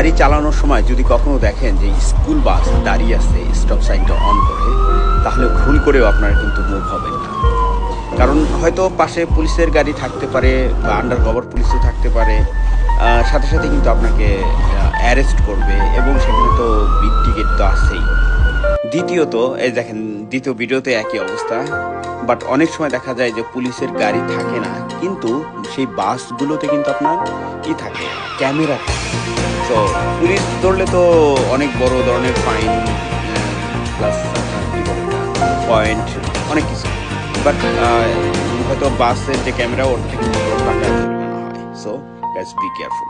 গাড়ি চালানোর সময় যদি কখনো দেখেন যে স্কুল বাস দাঁড়িয়ে আছে স্টপ সাইনটা অন করে, তাহলে ভুল করেও আপনারা কিন্তু মুভ হবেন না। কারণ হয়তো পাশে পুলিশের গাড়ি থাকতে পারে বা আন্ডার কভার পুলিশও থাকতে পারে, সাথে সাথে কিন্তু আপনাকে অ্যারেস্ট করবে এবং সেখানে তো বিগ টিকিট তো আছেই। দ্বিতীয়ত এই দেখেন দ্বিতীয় ভিডিওতে একই অবস্থা, বাট অনেক সময় দেখা যায় যে পুলিশের গাড়ি থাকে না, কিন্তু সেই বাসগুলোতে কিন্তু আপনার কি থাকে, ক্যামেরা থাকে। তো পুলিশ ধরলে তো অনেক বড় ধরনের ফাইন প্লাস পয়েন্ট অনেক কিছু, বাট হয়তো বাসের যে ক্যামেরা ওর থেকে টাকা জরিমানা হয়। So guys be careful.